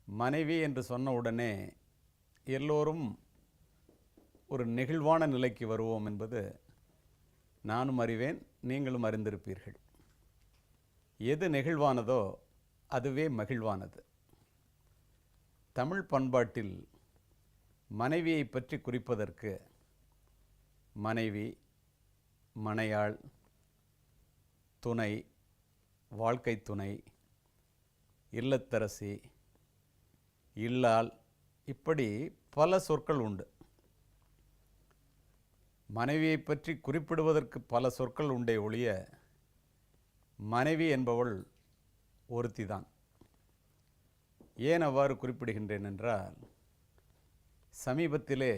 மனைவி என்று சொன்ன உடனே எல்லோரும் ஒரு நெகிழ்வான நிலைக்கு வருவோம் என்பது நானும் அறிவேன், நீங்களும் அறிந்திருப்பீர்கள். எது நெகிழ்வானதோ அதுவே மகிழ்வானது. தமிழ் பண்பாட்டில் மனைவியை பற்றி குறிப்பதற்கு மனைவி, மனையாள், துணை, வாழ்க்கை துணை, இல்லத்தரசி, இல்லாள், இப்படி பல சொற்கள் உண்டு. மனைவியை பற்றி குறிப்பிடுவதற்கு பல சொற்கள் உண்டே ஒழிய மனைவி என்பவள் ஒருத்திதான். ஏன் அவ்வாறு குறிப்பிடுகின்றேன் என்றால், சமீபத்திலே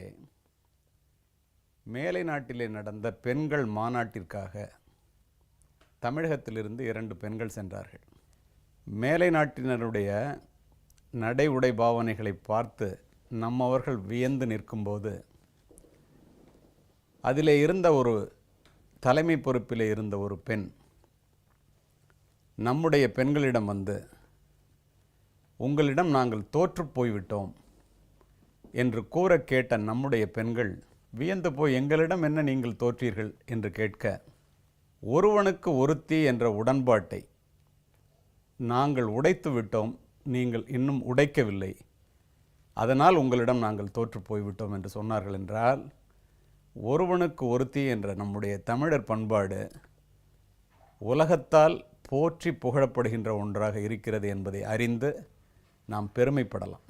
மேலை நாட்டிலே நடந்த பெண்கள் மாநாட்டிற்காக தமிழகத்திலிருந்து 2 பெண்கள் சென்றார்கள். மேலை நாட்டினருடைய நடை உடை பாவனைகளை பார்த்து நம்மவர்கள் வியந்து நிற்கும்போது, அதிலே இருந்த ஒரு தலைமை பொறுப்பிலே இருந்த ஒரு பெண் நம்முடைய பெண்களிடம் வந்து, உங்களிடம் நாங்கள் தோற்று போய்விட்டோம் என்று கூற கேட்ட நம்முடைய பெண்கள் வியந்து போய், எங்களிடம் என்ன நீங்கள் தோற்றீர்கள் என்று கேட்க, ஒருவனுக்கு ஒருத்தி என்ற உடன்பாட்டை நாங்கள் உடைத்து விட்டோம், நீங்கள் இன்னும் உடைக்கவில்லை, அதனால் உங்களிடம் நாங்கள் தோற்று போய்விட்டோம் என்று சொன்னார்கள். என்றால் ஒருவனுக்கு ஒருத்தி என்ற நம்முடைய தமிழர் பண்பாடு உலகத்தால் போற்றி புகழப்படுகின்ற ஒன்றாக இருக்கிறது என்பதை அறிந்து நாம் பெருமைப்படலாம்.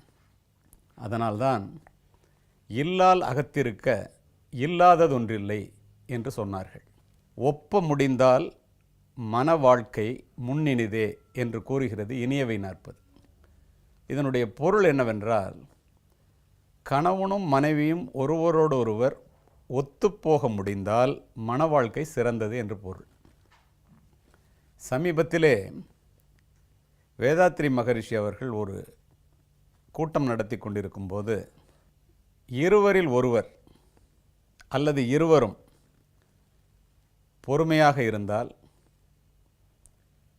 அதனால்தான் இல்லால் அகத்திருக்க இல்லாததொன்றில்லை என்று சொன்னார்கள். ஒப்ப முடிந்தால் மன வாழ்க்கை முன்னினிதே என்று கூறுகிறது இனியவை 40. இதனுடைய பொருள் என்னவென்றால், கணவனும் மனைவியும் ஒருவரோடொருவர் ஒத்துப்போக முடிந்தால் மன வாழ்க்கை சிறந்தது என்று பொருள். சமீபத்திலே வேதாத்ரி மகரிஷி அவர்கள் ஒரு கூட்டம் நடத்தி கொண்டிருக்கும் போது, இருவரில் ஒருவர் அல்லது இருவரும் பொறுமையாக இருந்தால்,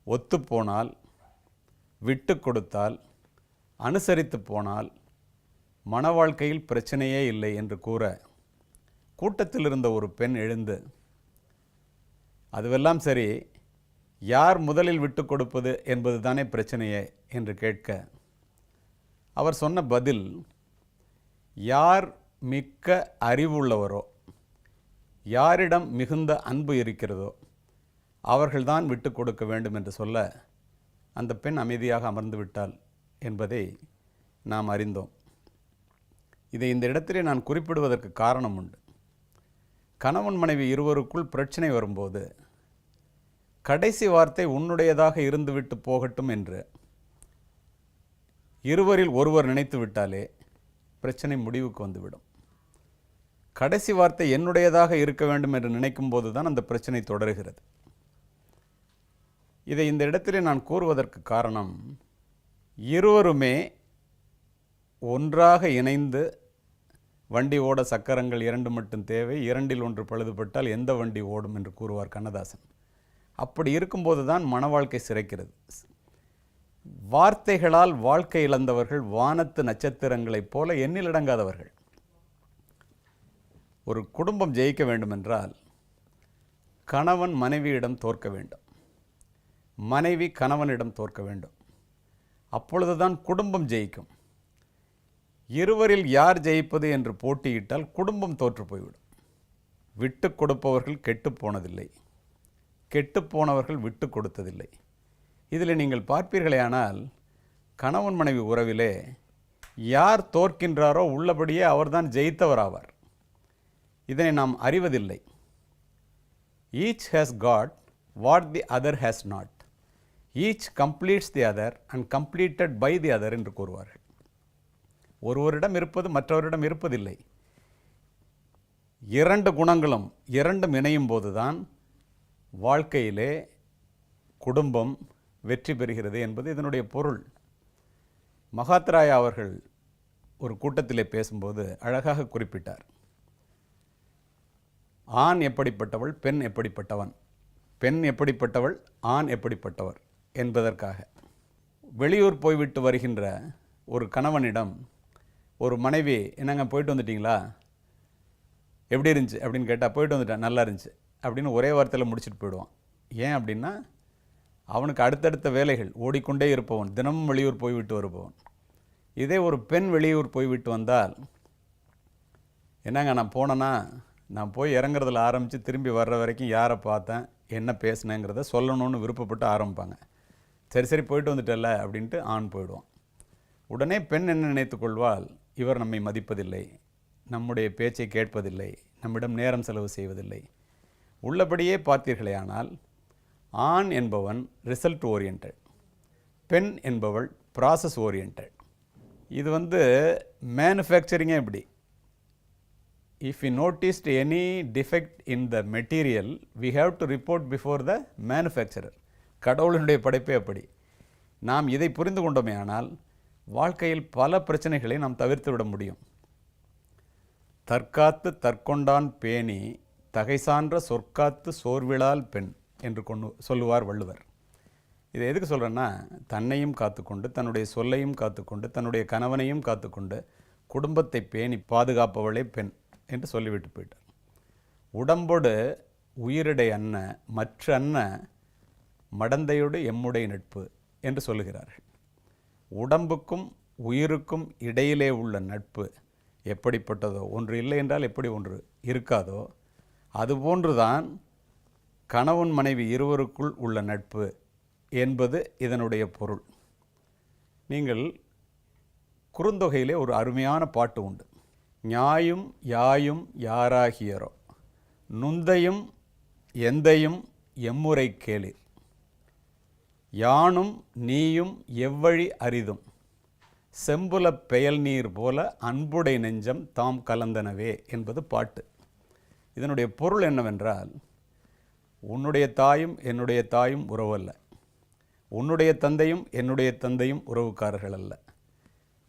ஒத்துப்போனால், விட்டு கொடுத்தால், அனுசரித்து போனால் மன வாழ்க்கையில் பிரச்சனையே இல்லை என்று கூற, கூட்டத்தில் இருந்த ஒரு பெண் எழுந்து, அதுவெல்லாம் சரி, யார் முதலில் விட்டு கொடுப்பது என்பது தானே பிரச்சனையே என்று கேட்க, அவர் சொன்ன பதில், யார் மிக்க அறிவுள்ளவரோ, யாரிடம் மிகுந்த அன்பு இருக்கிறதோ அவர்கள்தான் விட்டு கொடுக்க வேண்டும் என்று சொல்ல, அந்த பெண் அமைதியாக அமர்ந்து விட்டாள் என்பதை நாம் அறிந்தோம். இதை இந்த இடத்திலே நான் குறிப்பிடுவதற்கு காரணம் உண்டு. கணவன் மனைவி இருவருக்குள் பிரச்சனை வரும்போது கடைசி வார்த்தை உன்னுடையதாக இருந்துவிட்டு போகட்டும் என்று இருவரில் ஒருவர் நினைத்து விட்டாலே பிரச்சனை முடிவுக்கு வந்துவிடும். கடைசி வார்த்தை என்னுடையதாக இருக்க வேண்டும் என்று நினைக்கும் போது தான் அந்த பிரச்சனை தொடர்கிறது. இதை இந்த இடத்திலே நான் கூறுவதற்கு காரணம், இருவருமே ஒன்றாக இணைந்து வண்டி ஓட சக்கரங்கள் 2 மட்டும் தேவை, 2இல் 1 பழுதுபட்டால் எந்த வண்டி ஓடும் என்று கூறுவார் கண்ணதாசன். அப்படி இருக்கும்போது தான் மன வாழ்க்கை சிறைக்கிறது. வார்த்தைகளால் வாழ்க்கை இழந்தவர்கள் வானத்து நட்சத்திரங்களைப் போல எண்ணிலடங்காதவர்கள். ஒரு குடும்பம் ஜெயிக்க வேண்டுமென்றால் கணவன் மனைவியிடம் தோற்க வேண்டும், மனைவி கணவனிடம் தோற்க வேண்டும். அப்பொழுதுதான் குடும்பம் ஜெயிக்கும். இருவரில் யார் ஜெயிப்பது என்று போட்டியிட்டால் குடும்பம் தோற்று போய்விடும். விட்டு கொடுப்பவர்கள் கெட்டு போனதில்லை, கெட்டு போனவர்கள் விட்டு கொடுத்ததில்லை. இதில் நீங்கள் பார்ப்பீர்களேயானால், கணவன் மனைவி உறவிலே யார் தோற்கின்றாரோ உள்ளபடியே அவர்தான் ஜெயித்தவராவார். இதனை நாம் அறிவதில்லை. Each has got what the other has not, each completes the other and completed by the other என்று கூறுவார்கள். ஒருவரிடம் இருப்பது மற்றவரிடம் இருப்பதில்லை. 2 குணங்களும் 2ம் இணையும் போதுதான் வாழ்க்கையிலே குடும்பம் வெற்றி பெறுகிறது என்பது இதனுடைய பொருள். மகாத்ராயா அவர்கள் ஒரு கூட்டத்திலே பேசும்போது அழகாக குறிப்பிட்டார். ஆண் எப்படிப்பட்டவள், பெண் எப்படிப்பட்டவன், பெண் எப்படிப்பட்டவள், ஆண் எப்படிப்பட்டவர் என்பதற்காக. வெளியூர் போய்விட்டு வருகின்ற ஒரு கணவனிடம் ஒரு மனைவி என்னங்க போயிட்டு வந்துட்டிங்களா, எப்படி இருந்துச்சு அப்படின்னு கேட்டால், போயிட்டு வந்துட்டேன் நல்லா இருந்துச்சு அப்படின்னு ஒரே வார்த்தையில் முடிச்சுட்டு போயிடுவான். ஏன் அப்படின்னா அவனுக்கு அடுத்தடுத்த வேலைகள் ஓடிக்கொண்டே இருப்பவன், தினமும் வெளியூர் போய்விட்டு வருபவன். இதே ஒரு பெண் வெளியூர் போய்விட்டு வந்தால், என்னங்க நான் போனேன்னா நான் போய் இறங்குறதுல ஆரம்பித்து திரும்பி வர்ற வரைக்கும் யாரை பார்த்தேன் என்ன பேசினேங்கிறத சொல்லணும்னு விருப்பப்பட்டு ஆரம்பிப்பாங்க. சரி சரி போயிட்டு வந்துட்டல அப்படின்ட்டு ஆண் போயிடுவான். உடனே பெண் என்ன நினைத்து கொள்வாள், இவர் நம்மை மதிப்பதில்லை, நம்முடைய பேச்சை கேட்பதில்லை, நம்மிடம் நேரம் செலவு செய்வதில்லை. உள்ளபடியே பார்த்தீர்களே ஆனால் ஆண் என்பவன் ரிசல்ட் ஓரியன்ட், பெண் என்பவள் ப்ராசஸ் ஓரியன்ட். இது மேனுஃபேக்சரிங்கே இப்படி. If we noticed any defect in the material, we have to report before the manufacturer. கடவுளினுடைய படைப்பே அப்படி. நாம் இதை புரிந்து கொண்டோமே ஆனால் வாழ்க்கையில் பல பிரச்சனைகளை நாம் தவிர்த்து விட முடியும். தற்காத்து தற்கொண்டான் பேணி தகை சான்ற சொற்காத்து சோர்விழால் பெண் என்று சொல்லுவார் வள்ளுவர். இதை எதுக்கு சொல்கிறேன்னா, தன்னையும் காத்துக்கொண்டு தன்னுடைய சொல்லையும் காத்துக்கொண்டு தன்னுடைய கணவனையும் காத்துக்கொண்டு குடும்பத்தை பேணி பாதுகாப்பவளே பெண் என்று சொல்லிவிட்டு போயிட்டார். உடம்போடு உயிரிடை அன்ன மற்ற அன்ன மடந்தையோடு எம்முடைய நட்பு என்று சொல்லுகிறார்கள். உடம்புக்கும் உயிருக்கும் இடையிலே உள்ள நட்பு எப்படிப்பட்டதோ, ஒன்று இல்லை என்றால் எப்படி ஒன்று இருக்காதோ அதுபோன்றுதான் கணவன் மனைவி இருவருக்குள் உள்ள நட்பு என்பது இதனுடைய பொருள். நீங்கள் குறுந்தொகையிலே ஒரு அருமையான பாட்டு உண்டு. ஞாயும் யாயும் யாராகியரோ நுந்தையும் எந்தையும் எம்முறை கேளிர், யானும் நீயும் எவ்வழி அரிதும் செம்புலப் பெயல் நீர் போல அன்புடை நெஞ்சம் தாம் கலந்தனவே என்பது பாட்டு. இதனுடைய பொருள் என்னவென்றால், உன்னுடைய தாயும் என்னுடைய தாயும் உறவல்ல, உன்னுடைய தந்தையும் என்னுடைய தந்தையும் உறவுக்காரர்கள் அல்ல,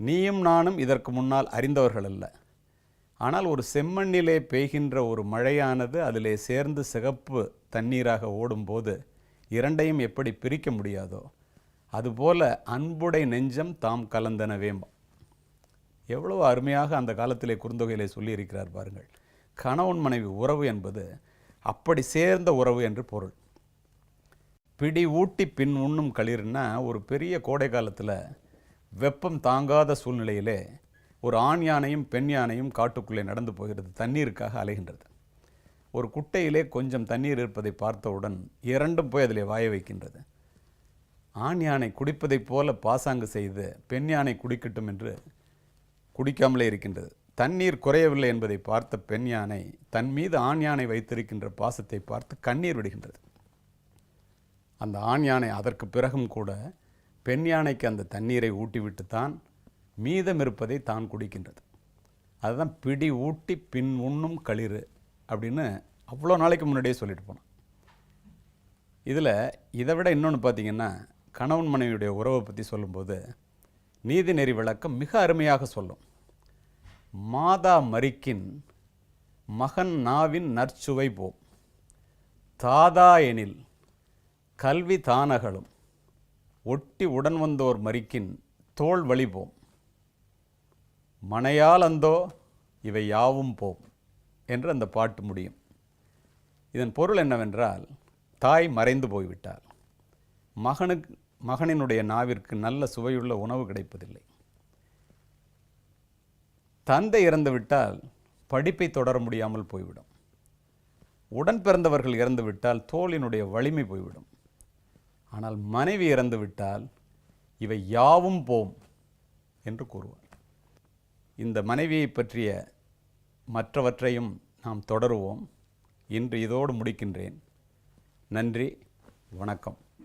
நீயும் நானும் இதற்கு முன்னால் அறிந்தவர்கள் அல்ல. ஆனால் ஒரு செம்மண்ணிலே பெய்கின்ற ஒரு மழையானது அதிலே சேர்ந்து சிகப்பு தண்ணீராக ஓடும்போது இரண்டையும் எப்படி பிரிக்க முடியாதோ அதுபோல அன்புடை நெஞ்சம் தாம் கலந்தனவேம். எவ்வளவு அருமையாக அந்த காலத்திலே குறுந்தொகையிலே சொல்லியிருக்கிறார் பாருங்கள். கணவன் மனைவி உறவு என்பது அப்படி சேர்ந்த உறவு என்று பொருள். பிடி ஊட்டி பின் உண்ணும் களிர்னா, ஒரு பெரிய கோடை காலத்தில் வெப்பம் தாங்காத சூழ்நிலையிலே ஒரு ஆண் யானையும் பெண் யானையும் காட்டுக்குள்ளே நடந்து போகிறது, தண்ணீருக்காக அலைகின்றது. ஒரு குட்டையிலே கொஞ்சம் தண்ணீர் இருப்பதை பார்த்தவுடன் இரண்டும் போய் அதிலே வாய வைக்கின்றது. ஆண் யானை குடிப்பதைப் போல பாசாங்கு செய்து பெண் யானை குடிக்கட்டும் என்று குடிக்காமலே இருக்கின்றது. தண்ணீர் குறையவில்லை என்பதை பார்த்த பெண் யானை தன் மீது ஆண் யானை வைத்திருக்கின்ற பாசத்தை பார்த்து கண்ணீர் விடுகின்றது. அந்த ஆண் யானை அதற்கு பிறகும் கூட பெண் யானைக்கு அந்த தண்ணீரை ஊட்டிவிட்டுத்தான் மீதம் இருப்பதை தான் குடிக்கின்றது. அதுதான் பிடி ஊட்டி பின் உண்ணும் களிறு அப்படின்னு அவ்வளோ நாளைக்கு முன்னாடியே சொல்லிட்டு போனோம். இதில் இதை விட இன்னொன்று பார்த்தீங்கன்னா, கணவன் மனைவியுடைய உறவை பற்றி சொல்லும்போது நீதிநெறி விளக்கம் மிக அருமையாக சொல்லும். மாதா மரிக்கின் மகன் நாவின் நற்சுவை போம், தாதா எனில் கல்வி தானகலும் ஒட்டி உடன் வந்தோர் மரிக்கின் தோள் வழிபோம், மனையால் அந்தோ இவை யாவும் போம் என்று அந்த பாட்டு முடியும். இதன் பொருள் என்னவென்றால், தாய் மறைந்து போய்விட்டால் மகனினுடைய நாவிற்கு நல்ல சுவையுள்ள உணவு கிடைப்பதில்லை. தந்தை இறந்துவிட்டால் படிப்பை தொடர முடியாமல் போய்விடும். உடன் பிறந்தவர்கள் இறந்துவிட்டால் தோளினுடைய வலிமை போய்விடும். ஆனால் மனைவி இறந்துவிட்டால் இவை யாவும் போம் என்று கூறுவார். இந்த மனைவியை பற்றிய மற்றவற்றையும் நாம் தொடருவோம். இன்று இதோடு முடிக்கின்றேன். நன்றி, வணக்கம்.